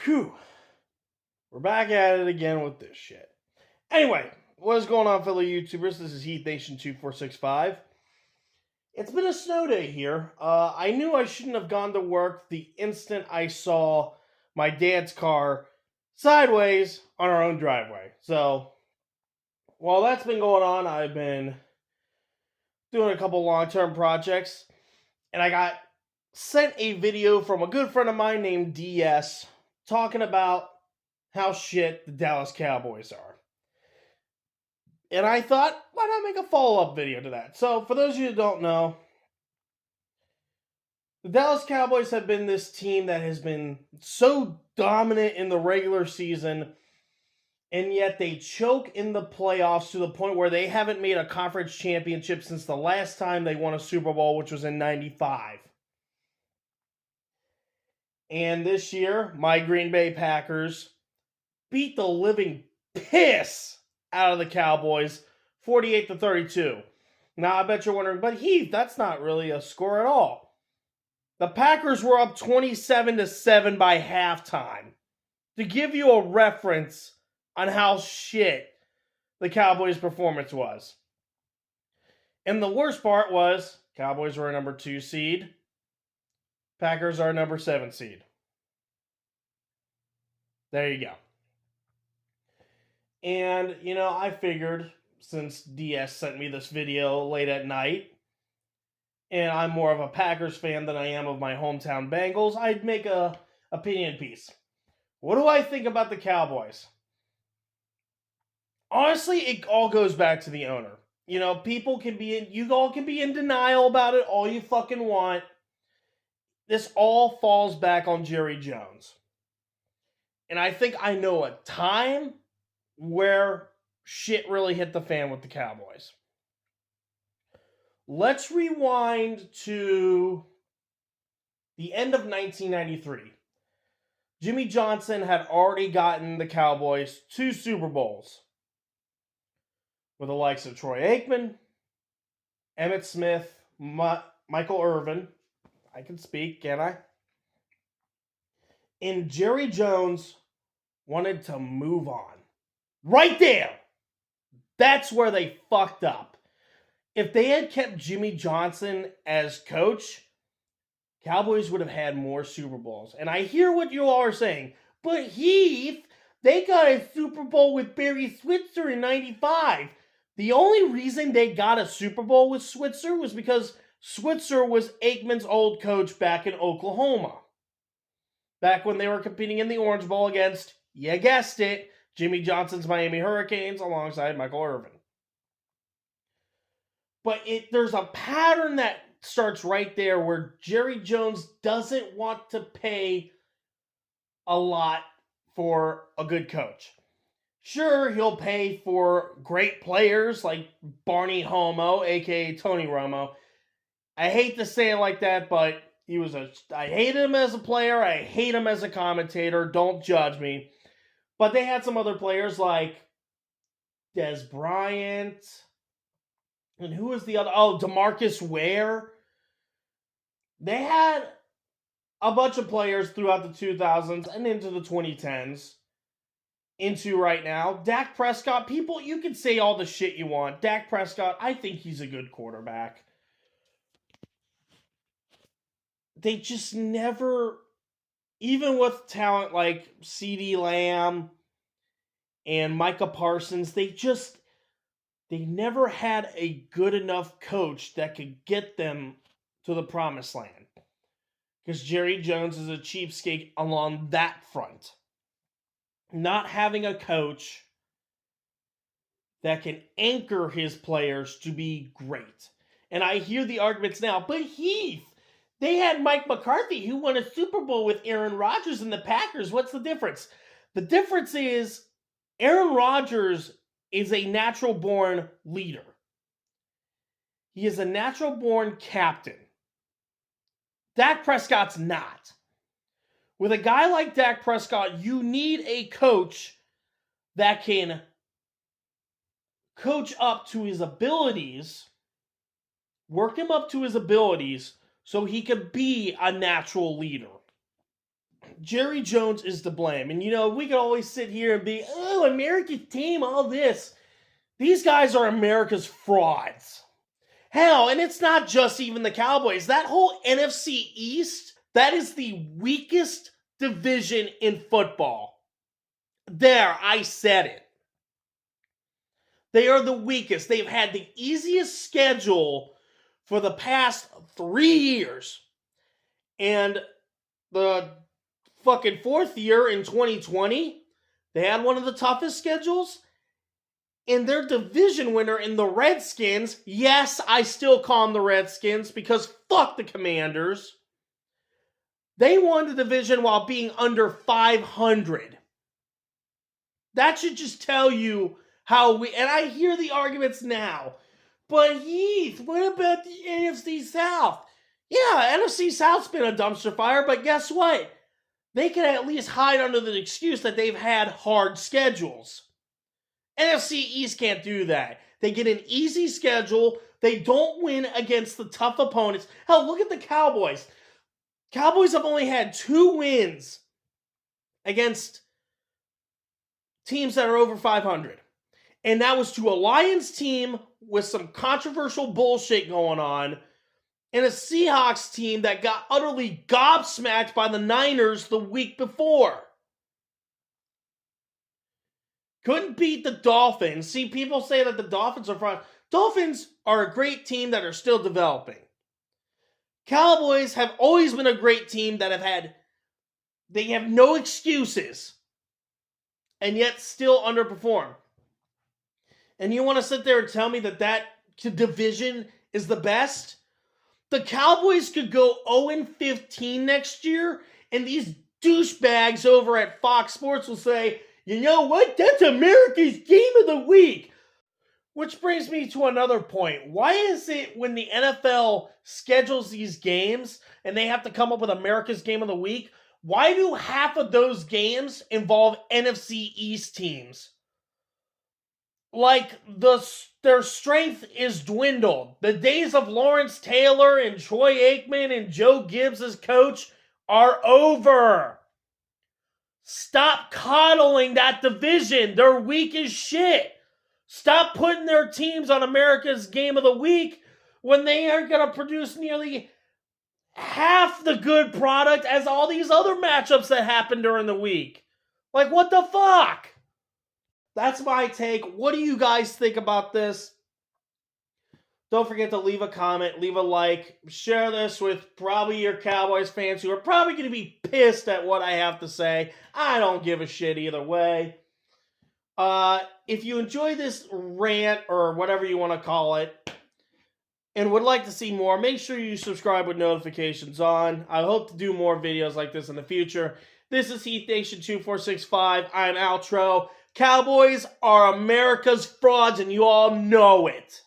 Whew. We're back at it again with this shit. Anyway, what is going on, fellow YouTubers? This is Heath Nation 2465. It's been a snow day here. I knew I shouldn't have gone to work the instant I saw my dad's car sideways on our own driveway. So, while that's been going on, I've been doing a couple long-term projects, and I got sent a video from a good friend of mine named DS talking about how shit the Dallas Cowboys are. And I thought, why not make a follow-up video to that? So, for those of you who don't know, the Dallas Cowboys have been this team that has been so dominant in the regular season, and yet they choke in the playoffs to the point where they haven't made a conference championship since the last time they won a Super Bowl, which was in '95. And this year, my Green Bay Packers beat the living piss out of the Cowboys, 48-32. Now, I bet you're wondering, but Heath, that's not really a score at all. The Packers were up 27-7 by halftime. To give you a reference on how shit the Cowboys' performance was. And the worst part was, Cowboys were a number 2 seed. Packers are a number 7 seed. There you go. And, I figured, since DS sent me this video late at night, and I'm more of a Packers fan than I am of my hometown Bengals, I'd make a opinion piece. What do I think about the Cowboys? Honestly, it all goes back to the owner. You all can be in denial about it all you fucking want. This all falls back on Jerry Jones. And I think I know a time where shit really hit the fan with the Cowboys. Let's rewind to the end of 1993. Jimmy Johnson had already gotten the Cowboys 2 Super Bowls with the likes of Troy Aikman, Emmitt Smith, Michael Irvin. I can speak, can I? And Jerry Jones wanted to move on. Right there! That's where they fucked up. If they had kept Jimmy Johnson as coach, Cowboys would have had more Super Bowls. And I hear what you all are saying, but Heath, they got a Super Bowl with Barry Switzer in '95. The only reason they got a Super Bowl with Switzer was because Switzer was Aikman's old coach back in Oklahoma. Back when they were competing in the Orange Bowl against, you guessed it, Jimmy Johnson's Miami Hurricanes alongside Michael Irvin. But there's a pattern that starts right there where Jerry Jones doesn't want to pay a lot for a good coach. Sure, he'll pay for great players like Barney Homo, a.k.a. Tony Romo. I hate to say it like that, but I hated him as a player. I hate him as a commentator. Don't judge me. But they had some other players like Des Bryant. And who was the other? Oh, DeMarcus Ware. They had a bunch of players throughout the 2000s and into the 2010s. Into right now. Dak Prescott. People, you can say all the shit you want. Dak Prescott, I think he's a good quarterback. They just never, even with talent like CeeDee Lamb and Micah Parsons, they never had a good enough coach that could get them to the promised land. Because Jerry Jones is a cheapskate along that front. Not having a coach that can anchor his players to be great. And I hear the arguments now, but Heath, they had Mike McCarthy who won a Super Bowl with Aaron Rodgers and the Packers. What's the difference? The difference is Aaron Rodgers is a natural-born leader. He is a natural-born captain. Dak Prescott's not. With a guy like Dak Prescott, you need a coach that can coach up to his abilities, work him up to his abilities, so he can be a natural leader. Jerry Jones is to blame. And, we could always sit here and be, oh, America's team, all this. These guys are America's frauds. Hell, and it's not just even the Cowboys. That whole NFC East, that is the weakest division in football. There, I said it. They are the weakest. They've had the easiest schedule for the past 3 years. And the fucking fourth year in 2020, they had one of the toughest schedules. And their division winner in the Redskins, yes, I still call them the Redskins because fuck the Commanders. They won the division while being under 500. That should just tell you how and I hear the arguments now. But Heath, what about the NFC South? Yeah, NFC South's been a dumpster fire, but guess what? They can at least hide under the excuse that they've had hard schedules. NFC East can't do that. They get an easy schedule. They don't win against the tough opponents. Hell, look at the Cowboys. Cowboys have only had 2 wins against teams that are over 500. And that was to a Lions team with some controversial bullshit going on and a Seahawks team that got utterly gobsmacked by the Niners the week before. Couldn't beat the Dolphins. See, people say that the Dolphins are fraud. Dolphins are a great team that are still developing. Cowboys have always been a great team that they have no excuses and yet still underperform. And you want to sit there and tell me that division is the best? The Cowboys could go 0-15 next year, and these douchebags over at Fox Sports will say, you know what? That's America's Game of the Week. Which brings me to another point. Why is it when the NFL schedules these games and they have to come up with America's Game of the Week, why do half of those games involve NFC East teams? Like, their strength is dwindled. The days of Lawrence Taylor and Troy Aikman and Joe Gibbs as coach are over. Stop coddling that division. They're weak as shit. Stop putting their teams on America's Game of the Week when they aren't going to produce nearly half the good product as all these other matchups that happen during the week. Like, what the fuck? That's my take. What do you guys think about this? Don't forget to leave a comment, leave a like, share this with probably your Cowboys fans who are probably going to be pissed at what I have to say. I don't give a shit either way. If you enjoy this rant or whatever you want to call it and would like to see more, make sure you subscribe with notifications on. I hope to do more videos like this in the future. This is Heath Nation 2465. I'm Outro. Cowboys are America's frauds, and you all know it.